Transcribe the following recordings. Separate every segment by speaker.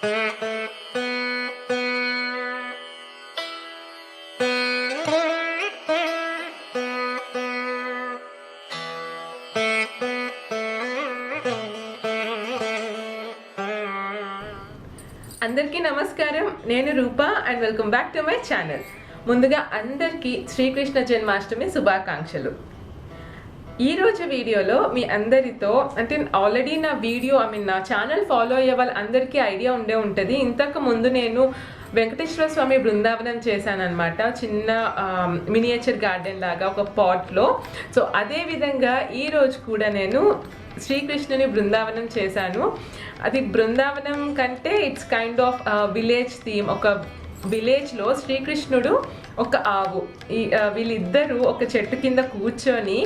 Speaker 1: అందరికీ నమస్కారం. నేను Roopa and welcome back to my channel. ముందుగా అందరికీ శ్రీకృష్ణ జన్మాష్టమి శుభాకాంక్షలు. ఈరోజు వీడియోలో మీ అందరితో అంటే ఆల్రెడీ నా వీడియో నా ఛానల్ ఫాలో అయ్యే వాళ్ళందరికీ ఐడియా ఉంటుంది. ఇంతకు ముందు నేను వెంకటేశ్వర స్వామి బృందావనం చేశానన్నమాట, చిన్న మినియేచర్ గార్డెన్ లాగా ఒక పాట్లో. సో అదేవిధంగా ఈరోజు కూడా నేను శ్రీకృష్ణుని బృందావనం చేశాను. అది బృందావనం కంటే it's kind of village theme. ఒక విలేజ్లో శ్రీకృష్ణుడు, ఒక ఆవు, వీళ్ళిద్దరూ ఒక చెట్టు కింద కూర్చొని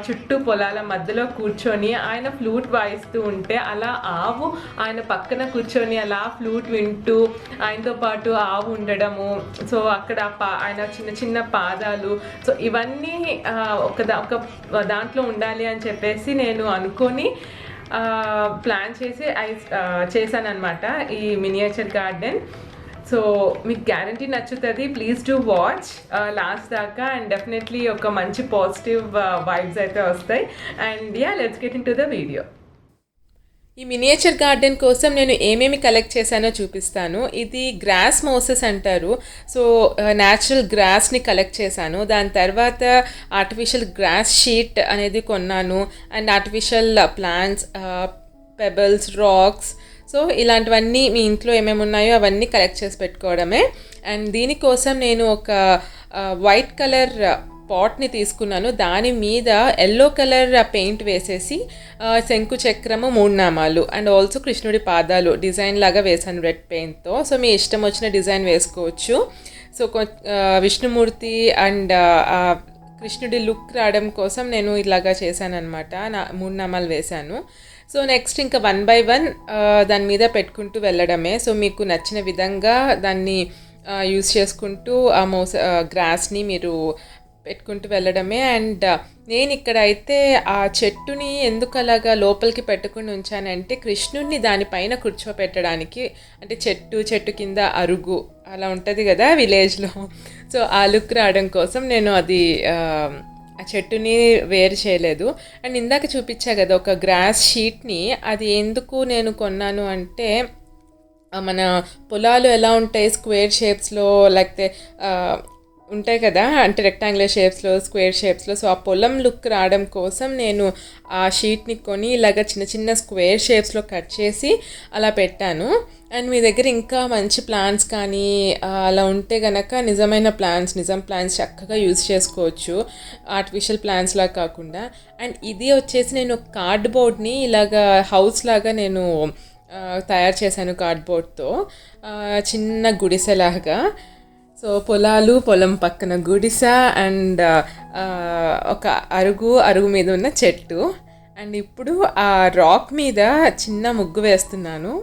Speaker 1: చుట్టూ పొలాల మధ్యలో కూర్చొని ఆయన ఫ్లూట్ వాయిస్తూ ఉంటే అలా ఆవు ఆయన పక్కన కూర్చొని అలా ఫ్లూట్ వింటూ ఆయనతో పాటు ఆవు ఉండడము. సో అక్కడ ఆయన చిన్న చిన్న పాదాలు, సో ఇవన్నీ ఒక దాంట్లో ఉండాలి అని చెప్పేసి నేను అనుకొని ప్లాన్ చేసి చేశాను అనమాట ఈ మినియేచర్ గార్డెన్. సో మీకు గ్యారంటీ నచ్చుతుంది. ప్లీజ్ డూ వాచ్ లాస్ట్ దాకా అండ్ డెఫినెట్లీ ఒక మంచి పాజిటివ్ వైబ్స్ అయితే వస్తాయి. And let's get into the video. ఈ మినియేచర్ గార్డెన్ కోసం నేను ఏమేమి కలెక్ట్ చేశానో చూపిస్తాను. ఇది గ్రాస్ మోసెస్ అంటారు. సో న్యాచురల్ గ్రాస్ని కలెక్ట్ చేశాను. దాని తర్వాత ఆర్టిఫిషియల్ గ్రాస్ షీట్ అనేది కొన్నాను. And artificial plants, pebbles, rocks, so ఇలాంటివన్నీ మీ ఇంట్లో ఏమేమి ఉన్నాయో అవన్నీ కలెక్ట్ చేసి పెట్టుకోవడమే. అండ్ దీనికోసం నేను ఒక వైట్ కలర్ పాట్ని తీసుకున్నాను. దాని మీద ఎల్లో కలర్ పెయింట్ వేసేసి శంకు చక్రము, 3 నామాలు అండ్ ఆల్సో కృష్ణుడి పాదాలు డిజైన్ లాగా వేసాను రెడ్ పెయింట్తో. సో మీ ఇష్టం వచ్చిన డిజైన్ వేసుకోవచ్చు. సో విష్ణుమూర్తి అండ్ కృష్ణుడి లుక్ రావడం కోసం నేను ఇలాగా చేశాను అనమాట. 3 నామాలు వేశాను. సో నెక్స్ట్ ఇంకా 1 by 1 దాని మీద పెట్టుకుంటూ వెళ్ళడమే. సో మీకు నచ్చిన విధంగా దాన్ని యూస్ చేసుకుంటూ ఆ గ్రాస్ని మీరు పెట్టుకుంటూ వెళ్ళడమే. అండ్ నేను ఇక్కడ అయితే ఆ చెట్టుని ఎందుకు అలాగా లోపలికి పెట్టుకుని ఉంచానంటే కృష్ణుడిని దానిపైన కూర్చోపెట్టడానికి. అంటే చెట్టు కింద అరుగు అలా ఉంటుంది కదా విలేజ్లో. సో ఆ లుక్ రావడం కోసం నేను అది ఆ చెట్టుని వేరు చేయలేదు. అండ్ ఇందాక చూపించా కదా ఒక గ్రాస్ షీట్ని, అది ఎందుకు నేను కొన్నాను అంటే మన పొలాలు ఎలా ఉంటాయి స్క్వేర్ షేప్స్లో, లేకపోతే ఉంటాయి కదా అంటే రెక్టాంగులర్ షేప్స్లో, స్క్వేర్ షేప్స్లో. సో ఆ పొలం లుక్ రావడం కోసం నేను ఆ షీట్ని కొని ఇలాగ చిన్న చిన్న స్క్వేర్ షేప్స్లో కట్ చేసి అలా పెట్టాను. అండ్ మీ దగ్గర ఇంకా మంచి ప్లాంట్స్ కానీ అలా ఉంటే కనుక నిజం ప్లాంట్స్ చక్కగా యూజ్ చేసుకోవచ్చు, ఆర్టిఫిషియల్ ప్లాంట్స్ లాగా కాకుండా. అండ్ ఇది వచ్చేసి నేను కార్డ్బోర్డ్ని ఇలాగా హౌస్ లాగా నేను తయారు చేశాను కార్డ్బోర్డ్తో, చిన్న గుడిసెలాగా. సో పొలం పక్కన గుడిస అండ్ ఒక అరుగు మీద ఉన్న చెట్టు. అండ్ ఇప్పుడు ఆ రాక్ మీద చిన్న ముగ్గు వేస్తున్నాను.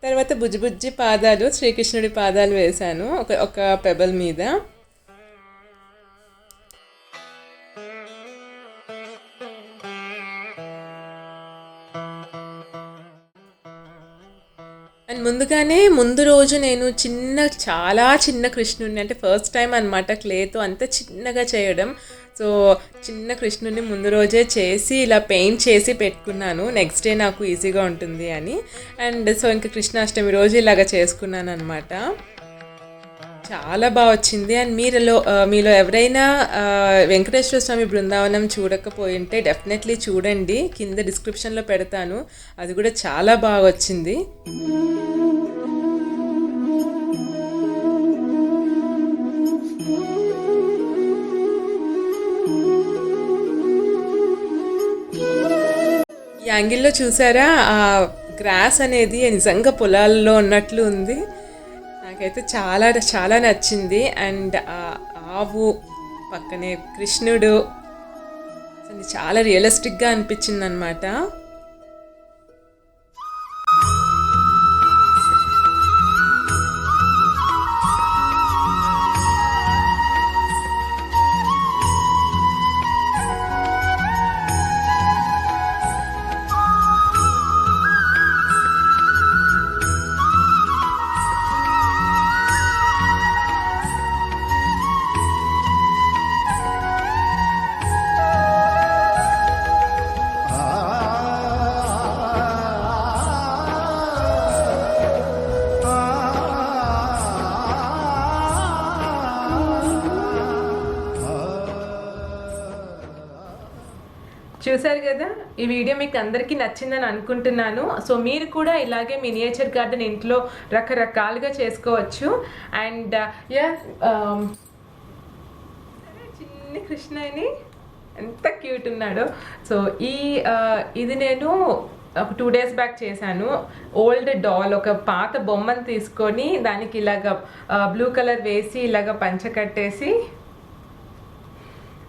Speaker 1: తర్వాత బుజ్జి పాదాలు, శ్రీకృష్ణుడి పాదాలు వేశాను ఒక పెబల్ మీద. అండ్ ముందు రోజు నేను చాలా చిన్న కృష్ణుడిని, అంటే ఫస్ట్ టైం అనమాట క్లేతో అంత చిన్నగా చేయడం. సో చిన్న కృష్ణుడిని ముందు రోజే చేసి ఇలా పెయింట్ చేసి పెట్టుకున్నాను, నెక్స్ట్ డే నాకు ఈజీగా ఉంటుంది అని. అండ్ సో ఇంకా కృష్ణాష్టమి రోజు ఇలాగ చేసుకున్నాను అనమాట. చాలా బాగా వచ్చింది. అండ్ మీలో ఎవరైనా వెంకటేశ్వర స్వామి బృందావనం చూడకపోయింటే డెఫినెట్లీ చూడండి, కింద డిస్క్రిప్షన్లో పెడతాను. అది కూడా చాలా బాగా వచ్చింది. ఈ యాంగిల్లో చూసారా ఆ గ్రాస్ అనేది నిజంగా పొలాల్లో ఉన్నట్లు ఉంది. నాకైతే చాలా చాలా నచ్చింది. అండ్ ఆవు పక్కనే కృష్ణుడు చాలా రియలిస్టిక్గా అనిపించింది అనమాట. చూసారు కదా, ఈ వీడియో మీకు అందరికీ నచ్చిందని అనుకుంటున్నాను. సో మీరు కూడా ఇలాగే మినియేచర్ గార్డెన్ ఇంట్లో రకరకాలుగా చేసుకోవచ్చు. అండ్ చిన్న కృష్ణని ఎంత క్యూట్ ఉన్నాడో. సో ఇది నేను ఒక 2 days బ్యాక్ చేశాను. ఓల్డ్ డాల్, ఒక పాత బొమ్మను తీసుకొని దానికి ఇలాగ బ్లూ కలర్ వేసి ఇలాగ పంచ కట్టేసి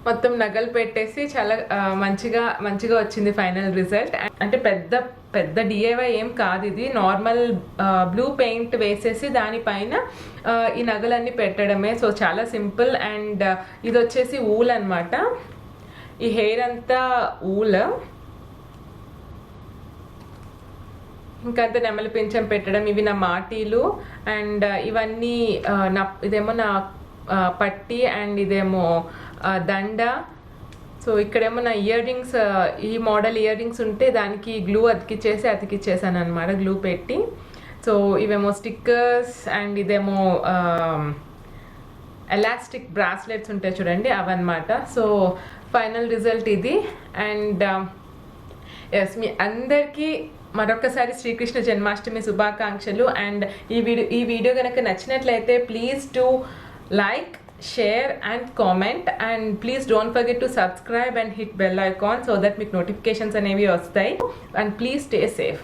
Speaker 1: మొత్తం నగలు పెట్టేసి చాలా మంచిగా వచ్చింది ఫైనల్ రిజల్ట్. అంటే పెద్ద డిఐవై ఏం కాదు ఇది, నార్మల్ బ్లూ పెయింట్ వేసేసి దానిపైన ఈ నగలన్నీ పెట్టడమే. సో చాలా సింపుల్. అండ్ ఇది వచ్చేసి ఊల్ అన్నమాట. ఈ హెయిర్ అంతా ఊల్, ఇంకంతా నెమలి పింఛం పెట్టడం. ఇవి నా మాటీలు. అండ్ ఇవన్నీ ఇదేమో నా పట్టి, అండ్ ఇదేమో దండ. సో ఇక్కడేమో నా ఇయర్ రింగ్స్, ఈ మోడల్ ఇయర్ రింగ్స్ ఉంటే దానికి గ్లూ అతికిచ్చేసాను అనమాట, గ్లూ పెట్టి. సో ఇవేమో స్టిక్కర్స్, అండ్ ఇదేమో ఎలాస్టిక్ బ్రాస్లెట్స్ ఉంటాయి చూడండి, అవన్నమాట. సో ఫైనల్ రిజల్ట్ ఇది. అండ్ ఎస్, మీ అందరికీ మరొకసారి శ్రీకృష్ణ జన్మాష్టమి శుభాకాంక్షలు. అండ్ ఈ వీడియో కనుక నచ్చినట్లయితే please to like, share and comment, and please don't forget to subscribe and hit bell icon so that మీకు notifications అనేవి వస్తాయి. And please stay safe.